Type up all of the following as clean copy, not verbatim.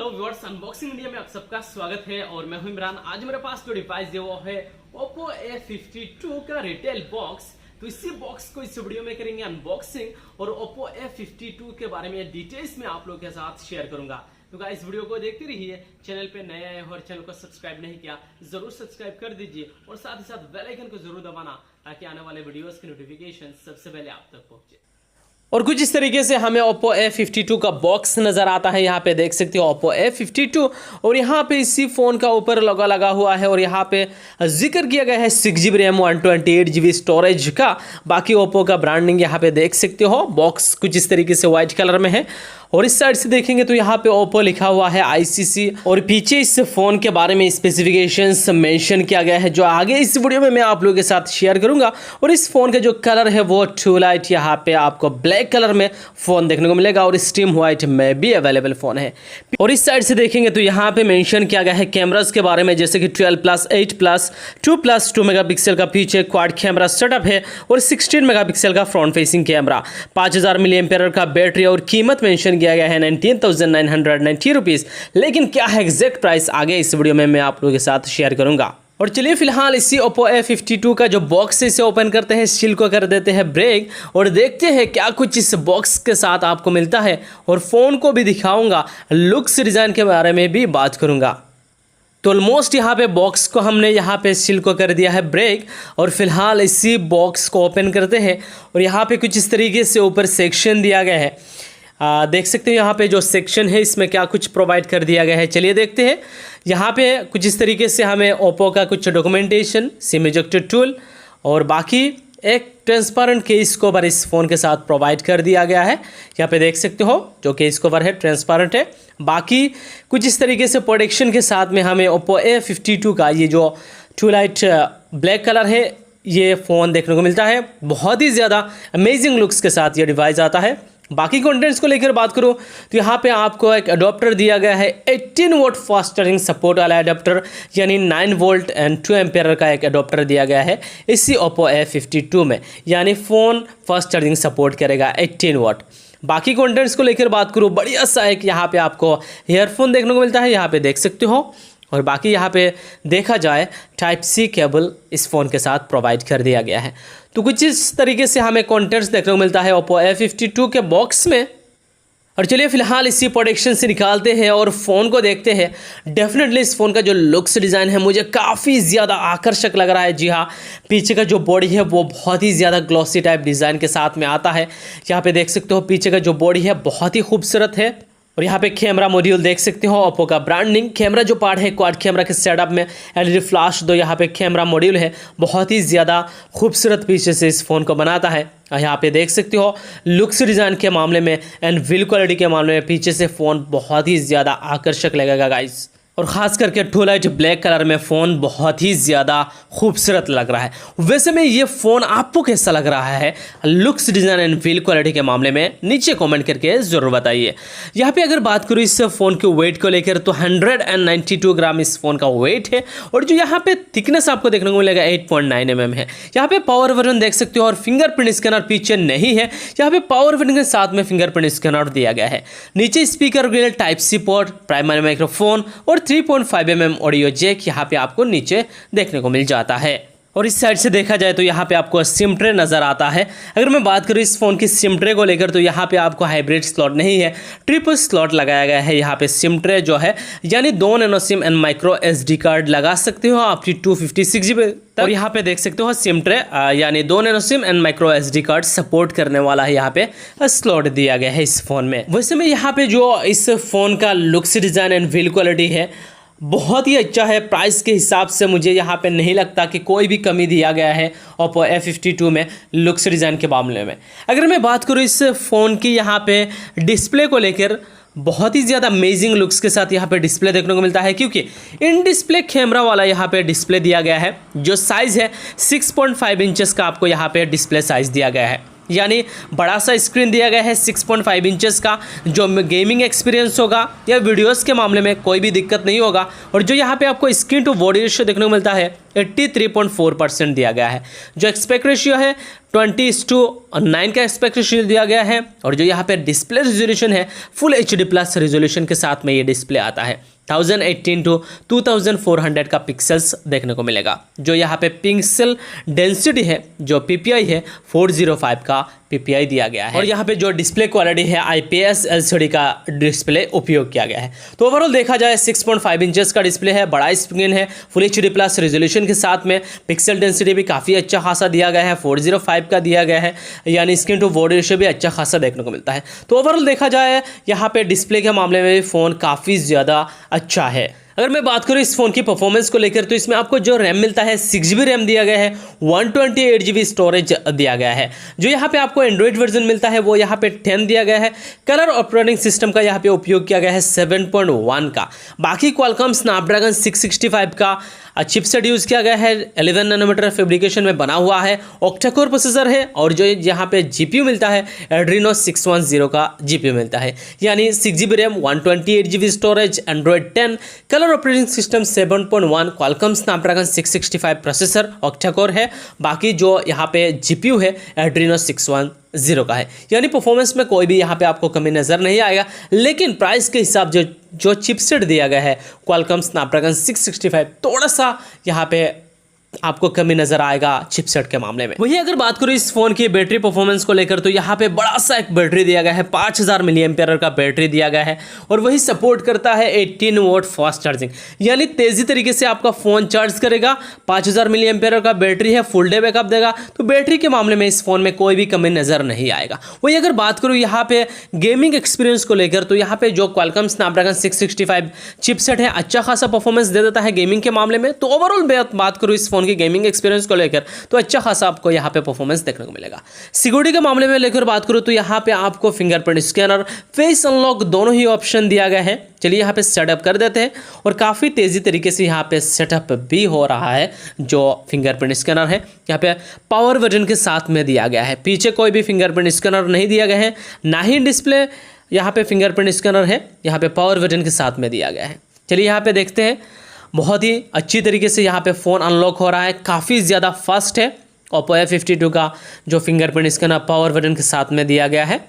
Hello viewers, unboxing India में आप सबका स्वागत है और मैं हूं इमरान। आज मेरे पास जो डिवाइस है वो है Oppo A52 का रिटेल बॉक्स। तो इसी बॉक्स को इस वीडियो में करेंगे अनबॉक्सिंग और Oppo A52 के बारे में डिटेल्स में आप लोगों के साथ शेयर करूंगा। तो गाइस वीडियो को देखते रहिए। चैनल पे नए आए हो और चैनल को सब्सक्राइब नहीं किया जरूर सब्सक्राइब कर दीजिए और साथ ही साथ बेल आइकन को जरूर दबाना ताकि आने वाले वीडियोस की नोटिफिकेशन सबसे पहले आप तक पहुंचे। और कुछ इस तरीके से हमें Oppo A52 का बॉक्स नज़र आता है। यहाँ पे देख सकते हो Oppo A52 और यहाँ पे इसी फ़ोन का ऊपर लोगो लगा हुआ है और यहाँ पे जिक्र किया गया है 6GB रैम 128GB स्टोरेज का। बाकी Oppo का ब्रांडिंग यहाँ पे देख सकते हो। बॉक्स कुछ इस तरीके से वाइट कलर में है और इस साइड से देखेंगे तो यहाँ पे Oppo लिखा हुआ है ICC और पीछे इस फ़ोन के बारे में स्पेसिफिकेशंस मेंशन किया गया है जो आगे इस वीडियो में मैं आप लोगों के साथ शेयर करूंगा। और इस फ़ोन का जो कलर है वो ट्रू लाइट, यहाँ पे आपको ब्लैक कलर में फ़ोन देखने को मिलेगा और स्ट्रीम वाइट में भी अवेलेबल फ़ोन है। और इस साइड से देखेंगे तो यहाँ पे मेंशन किया गया है कैमरास के बारे में, जैसे कि 12+, 8+, 2+2 मेगापिक्सल का पीछे क्वाड कैमरा सेटअप है और 16 मेगापिक्सल का फ्रंट फेसिंग कैमरा, 5000 mAh का बैटरी और कीमत मेंशन किया गया है 19,990 रुपीज़। लेकिन क्या है एग्जैक्ट प्राइस आगे इस वीडियो में मैं आप लोगों के साथ शेयर करूंगा। और चलिए फिलहाल इसी Oppo A52 का जो बॉक्स है इसे ओपन करते हैं, सील को कर देते हैं ब्रेक और देखते हैं क्या कुछ इस बॉक्स के साथ आपको मिलता है और फ़ोन को भी दिखाऊंगा, लुक्स डिज़ाइन के बारे में भी बात करूंगा। तो ऑलमोस्ट यहाँ पे बॉक्स को हमने यहाँ पे सील को कर दिया है ब्रेक और फिलहाल इसी बॉक्स को ओपन करते हैं और यहाँ पे कुछ इस तरीके से ऊपर सेक्शन दिया गया है। देख सकते हो यहाँ पे जो सेक्शन है इसमें क्या कुछ प्रोवाइड कर दिया गया है। चलिए देखते हैं। यहाँ पे कुछ इस तरीके से हमें ओप्पो का कुछ डॉक्यूमेंटेशन, सिम इजेक्टर टूल और बाकी एक ट्रांसपेरेंट केस कवर इस फ़ोन के साथ प्रोवाइड कर दिया गया है। यहाँ पे देख सकते हो जो केस कवर है ट्रांसपेरेंट है। बाकी कुछ इस तरीके से प्रोटेक्शन के साथ में हमें Oppo A52 का ये जो ट्रू लाइट ब्लैक कलर है ये फ़ोन देखने को मिलता है। बहुत ही ज़्यादा अमेजिंग लुक्स के साथ ये डिवाइस आता है। बाकी कंटेंट्स को लेकर बात करूं तो यहाँ पे आपको एक अडोप्टर दिया गया है 18 वोल्ट फास्ट चार्जिंग सपोर्ट वाला अडोप्टर, यानी 9 वोल्ट एंड 2 एम्पेयर का एक अडोप्टर दिया गया है इसी Oppo A52 में, यानी फ़ोन फास्ट चार्जिंग सपोर्ट करेगा 18 वोल्ट। बाकी कंटेंट्स को लेकर बात करूँ, बढ़िया सा एक यहाँ पे आपको ईयरफोन देखने को मिलता है, यहाँ पे देख सकते हो। और बाकी यहाँ पे देखा जाए Type-C केबल इस फ़ोन के साथ प्रोवाइड कर दिया गया है। तो कुछ इस तरीके से हमें कंटेंट्स देखने को मिलता है Oppo A52 के बॉक्स में। और चलिए फिलहाल इसी प्रोडक्शन से निकालते हैं और फ़ोन को देखते हैं। डेफिनेटली इस फ़ोन का जो लुक्स डिज़ाइन है मुझे काफ़ी ज़्यादा आकर्षक लग रहा है। जी हाँ, पीछे का जो बॉडी है वो बहुत ही ज़्यादा ग्लॉसी टाइप डिज़ाइन के साथ में आता है। यहाँ पे देख सकते हो पीछे का जो बॉडी है बहुत ही खूबसूरत है। और यहाँ पे कैमरा मॉड्यूल देख सकते हो, Oppo का ब्रांडिंग। कैमरा जो पार्ट है क्वाड कैमरा के सेटअप में LED फ्लैश दो यहाँ पे कैमरा मॉड्यूल है, बहुत ही ज़्यादा खूबसूरत पीछे से इस फ़ोन को बनाता है। यहाँ पे देख सकते हो लुक्स डिज़ाइन के मामले में एंड बिल्ड क्वालिटी के मामले में पीछे से फ़ोन बहुत ही ज़्यादा आकर्षक लगेगा गाइस। और ख़ास करके ट्रू लाइट ब्लैक कलर में फ़ोन बहुत ही ज़्यादा खूबसूरत लग रहा है। वैसे में ये फ़ोन आपको कैसा लग रहा है looks design and build quality के मामले में नीचे कमेंट करके ज़रूर बताइए। यहाँ पे अगर बात करूँ इस फ़ोन के वेट को लेकर तो 192 ग्राम इस फ़ोन का वेट है और जो यहाँ पे थिकनेस आपको देखने को मिलेगा 8.9 mm है। यहाँ पे पावर बटन देख सकते हो और फिंगरप्रिंट स्कैनर पीछे नहीं है। यहाँ पे पावर बटन के साथ में फिंगरप्रिंट स्कैनर दिया गया है। नीचे स्पीकर के लिए Type-C पोर्ट, प्राइमरी माइक्रोफोन और 3.5 mm ऑडियो जैक यहाँ पे आपको नीचे देखने को मिल जाता है। और इस साइड से देखा जाए तो यहाँ पे आपको सिम ट्रे नज़र आता है। अगर मैं बात करूँ इस फ़ोन की सिम ट्रे को लेकर तो यहाँ पे आपको हाइब्रिड स्लॉट नहीं है, ट्रिपल स्लॉट लगाया गया है। यहाँ पे सिम ट्रे जो है यानी 2 nano SIM and micro SD card लगा सकते हो आप 256 GB। और यहाँ पे देख सकते हो सिम ट्रे यानी 2 nano SIM and micro SD card support करने वाला है यहाँ पे स्लॉट दिया गया है इस फ़ोन में। वैसे में यहाँ पे जो इस फ़ोन का looks design and build quality है बहुत ही अच्छा है। प्राइस के हिसाब से मुझे यहाँ पे नहीं लगता कि कोई भी कमी दिया गया है Oppo A52 में लुक्स डिज़ाइन के मामले में। अगर मैं बात करूँ इस फ़ोन की यहाँ पे डिस्प्ले को लेकर, बहुत ही ज़्यादा अमेजिंग लुक्स के साथ यहाँ पे डिस्प्ले देखने को मिलता है, क्योंकि इन डिस्प्ले कैमरा वाला यहाँ पे डिस्प्ले दिया गया है। जो साइज़ है 6.5 इंचेस का आपको यहाँ पे डिस्प्ले साइज़ दिया गया है, यानी बड़ा सा स्क्रीन दिया गया है 6.5 इंचेस का, जो गेमिंग एक्सपीरियंस होगा या वीडियोस के मामले में कोई भी दिक्कत नहीं होगा। और जो यहाँ पे आपको स्क्रीन टू बॉडी रेशियो देखने को मिलता है 83.4% दिया गया है। जो एक्सपेक्ट रेशियो है 20:9 का एक्सपेक्ट रेशियो दिया गया है। और जो यहाँ पे डिस्प्ले रेजोल्यूशन है फुल HD+ रेजोल्यूशन के साथ में ये डिस्प्ले आता है। 1080x2400 का पिक्सल्स देखने को मिलेगा। जो यहाँ पे पिक्सल डेंसिटी है जो PPI है 405 का PPI दिया गया है। और यहाँ पे जो डिस्प्ले क्वालिटी है IPS LCD का डिस्प्ले उपयोग किया गया है। तो ओवरऑल देखा जाए 6.5 इंचेस का डिस्प्ले है, बड़ा स्क्रीन है, फुल HD+ रेजोल्यूशन के साथ में पिक्सल डेंसिटी भी काफ़ी अच्छा खासा दिया गया है, 405 का दिया गया है, यानी स्क्रीन टू बॉडी रेशियो भी अच्छा खासा देखने को मिलता है। तो ओवरऑल देखा जाए यहाँ पे डिस्प्ले के मामले में भी फ़ोन काफ़ी ज़्यादा अच्छा है। अगर मैं बात करूँ इस फ़ोन की परफॉर्मेंस को लेकर तो इसमें आपको जो रैम मिलता है 6GB रैम दिया गया है, 128GB स्टोरेज दिया गया है। जो यहाँ पे आपको एंड्रॉइड वर्जन मिलता है वो यहाँ पे 10 दिया गया है। कलर ऑपरेटिंग सिस्टम का यहाँ पे उपयोग किया गया है 7.1 का। बाकी क्वालकॉम स्नैपड्रैगन 665 का चिपसेट यूज़ किया गया है, 11 नैनोमीटर फैब्रिकेशन में बना हुआ है, ऑक्टा कोर प्रोसेसर है। और जो यहाँ पे GPU मिलता है एड्रीनो 610 का GPU मिलता है, यानी 6GB RAM, 128GB storage, Android 10, colour operating system 7.1, Qualcomm Snapdragon 665 processor, octa core है। बाकी जो यहाँ पे GPU है एड्रीनो 610 का है, यानी परफॉर्मेंस में कोई भी यहाँ पे आपको कमी नज़र नहीं आएगा। लेकिन प्राइस के हिसाब जो चिपसेट दिया गया है क्वालकॉम स्नैपड्रैगन 665, थोड़ा सा यहाँ पे आपको कमी नजर आएगा चिपसेट के मामले में। वही अगर बात करूँ इस फोन की बैटरी परफॉर्मेंस को लेकर तो यहाँ पे बड़ा सा एक बैटरी दिया गया है, 5000 mAh का बैटरी दिया गया है। और वही सपोर्ट करता है 18 वोट फास्ट चार्जिंग, यानी तेजी तरीके से आपका फोन चार्ज करेगा। 5000 mAh का बैटरी है, फुल डे बैकअप देगा। तो बैटरी के मामले में इस फोन में कोई भी कमी नजर नहीं आएगा। वही अगर बात करूँ यहाँ पे गेमिंग एक्सपीरियंस को लेकर तो यहाँ पे जो क्वालकॉम स्नैपड्रैगन 665 चिपसेट है अच्छा खासा परफॉर्मेंस दे देता है गेमिंग के मामले में। तो ओवरऑल बात करूँ इस फोन की गेमिंग एक्सपीरियंस को लेकर तो अच्छा खासा आपको यहाँ पे परफॉर्मेंस देखने को मिलेगा। सिक्योरिटी के मामले में लेकर बात करूँ तो यहाँ पे आपको फिंगरप्रिंट स्कैनर, फेस अनलॉक दोनों ही ऑप्शन दिया गया है। चलिए यहाँ पे सेटअप कर देते हैं और काफ़ी तेज़ी तरीके से यहाँ पे सेटअप भी हो रहा है। जो फिंगरप्रिंट स्कैनर है यहाँ पे पावर वर्जन के साथ में दिया गया है, पीछे कोई भी फिंगरप्रिंट स्कैनर नहीं दिया गया है, ना ही डिस्प्ले यहाँ पे फिंगरप्रिंट स्कैनर है, यहाँ पे पावर वर्जन के साथ में दिया गया है। चलिए यहाँ पे देखते हैं, बहुत ही अच्छी तरीके से यहाँ पे फ़ोन अनलॉक हो रहा है, काफ़ी ज़्यादा फास्ट है। Oppo A52 का जो फिंगरप्रिंट स्कैनर पावर बटन के साथ में दिया गया है,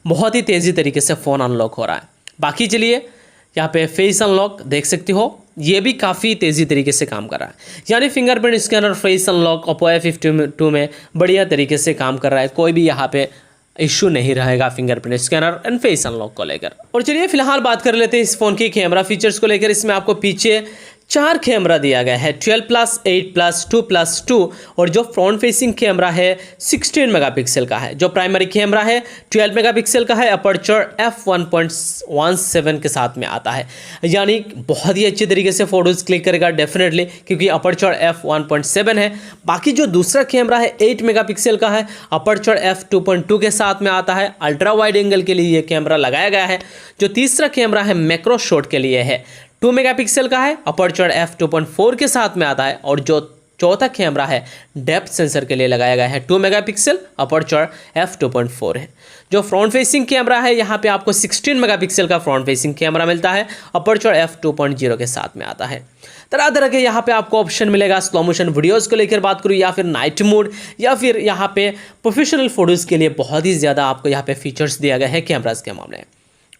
बहुत ही तेज़ी तरीके से फ़ोन अनलॉक हो रहा है। बाकी चलिए यहाँ पे फेस अनलॉक देख सकते हो, ये भी काफ़ी तेज़ी तरीके से काम कर रहा है, यानी fingerprint scanner face unlock Oppo A52 में बढ़िया तरीके से काम कर रहा है। कोई भी यहाँ पे इशू नहीं रहेगा fingerprint scanner and face unlock को लेकर। और चलिए फिलहाल बात कर लेते हैं इस फोन की कैमरा फीचर्स को लेकर। इसमें आपको पीछे 4 कैमरा दिया गया है, 12+, 8+, 2+2। और जो फ्रंट फेसिंग कैमरा है 16 मेगापिक्सल का है। जो प्राइमरी कैमरा है 12 मेगापिक्सल का है, अपर्चर f1.17 के साथ में आता है, यानी बहुत ही अच्छे तरीके से फोटोज़ क्लिक करेगा डेफिनेटली, क्योंकि अपर्चर f1.7 है। बाकी जो दूसरा कैमरा है 8 मेगापिक्सल का है, अपर्चर f2.2 के साथ में आता है, अल्ट्रा वाइड एंगल के लिए ये कैमरा लगाया गया है। जो तीसरा कैमरा है मैक्रो शॉट के लिए है, 2 मेगापिक्सल का है, अपर्चर f2.4 के साथ में आता है। और जो चौथा कैमरा है डेप्थ सेंसर के लिए लगाया गया है, 2 मेगापिक्सल, अपर्चर f2.4 है। जो फ्रंट फेसिंग कैमरा है यहाँ पे आपको 16 मेगापिक्सल का फ्रंट फेसिंग कैमरा मिलता है, अपर्चर f2.0 के साथ में आता है। तरह तरह के यहाँ पे आपको ऑप्शन मिलेगा। स्लो मोशन वीडियोज़ को लेकर बात करूँ या फिर नाइट मोड या फिर यहाँ पे प्रोफेशनल फोटोज़ के लिए बहुत ही ज़्यादा आपको यहाँ पे फीचर्स दिया गया है कैमराज के मामले में।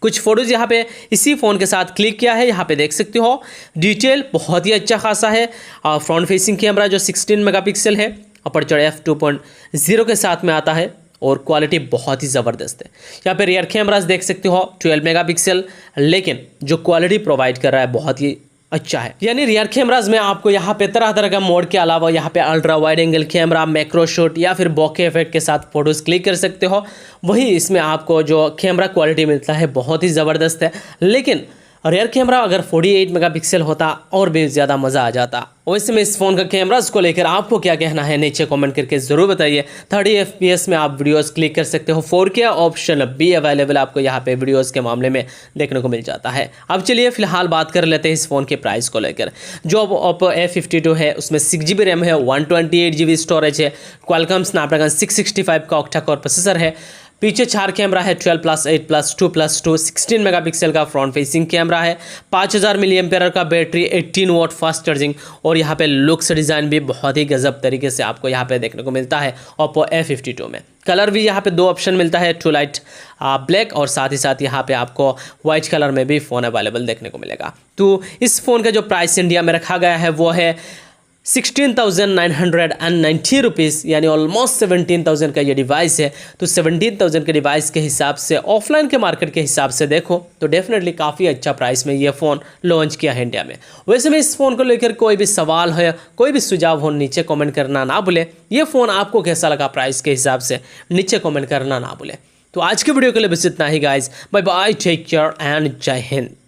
कुछ फोटोज़ यहाँ पे इसी फ़ोन के साथ क्लिक किया है, यहाँ पे देख सकते हो, डिटेल बहुत ही अच्छा खासा है। फ्रंट फेसिंग कैमरा जो 16 मेगापिक्सल है, अपर्चर f2.0 के साथ में आता है और क्वालिटी बहुत ही ज़बरदस्त है। यहाँ पे रियर कैमरास देख सकते हो 12 मेगापिक्सल, लेकिन जो क्वालिटी प्रोवाइड कर रहा है बहुत ही अच्छा है। यानी रियर कैमराज में आपको यहाँ पे तरह तरह का मोड के अलावा यहाँ पे ultra wide angle camera, macro shot या फिर बॉके इफेक्ट के साथ फोटोज़ क्लिक कर सकते हो। वही इसमें आपको जो कैमरा क्वालिटी मिलता है बहुत ही ज़बरदस्त है। लेकिन रियर कैमरा अगर 48 मेगापिक्सल होता और भी ज़्यादा मज़ा आ जाता। वैसे में इस फ़ोन का कैमरास को लेकर आपको क्या कहना है नीचे कमेंट करके ज़रूर बताइए। 30 FPS में आप वीडियोस क्लिक कर सकते हो, 4K ऑप्शन भी अवेलेबल आपको यहाँ पे वीडियोस के मामले में देखने को मिल जाता है। अब चलिए फिलहाल बात कर लेते हैं इस फ़ोन के प्राइस को लेकर। जो Oppo A52 है उसमें 6GB रैम है, 128GB स्टोरेज है, क्वालकॉम स्नैपड्रैगन 665 का ऑक्टा कोर प्रोसेसर है, पीछे 4 कैमरा है, 12+8+2+2 16 मेगापिक्सल का फ्रंट फेसिंग कैमरा है, 5000 मिली एम्पेयर का बैटरी, 18 वॉट फास्ट चार्जिंग। और यहाँ पे लुक्स डिज़ाइन भी बहुत ही गजब तरीके से आपको यहाँ पे देखने को मिलता है Oppo A52 में। कलर भी यहाँ पे 2 ऑप्शन मिलता है, ट्रू लाइट ब्लैक और साथ ही साथ यहाँ पे आपको वाइट कलर में भी फ़ोन अवेलेबल देखने को मिलेगा। तो इस फ़ोन का जो प्राइस इंडिया में रखा गया है वो है 16,990 रुपीज़, यानी ऑलमोस्ट 17,000 का ये डिवाइस है। तो 17,000 के डिवाइस के हिसाब से ऑफलाइन के मार्केट के हिसाब से देखो तो डेफिनेटली काफ़ी अच्छा प्राइस में ये फ़ोन लॉन्च किया है इंडिया में। वैसे में इस फ़ोन को लेकर कोई भी सवाल है, कोई भी सुझाव हो, नीचे कमेंट करना ना भूले। ये फ़ोन आपको कैसा लगा प्राइस के हिसाब से नीचे कमेंट करना ना भूले। तो आज के वीडियो के लिए बस इतना ही guys. Bye bye, take care and जय हिंद।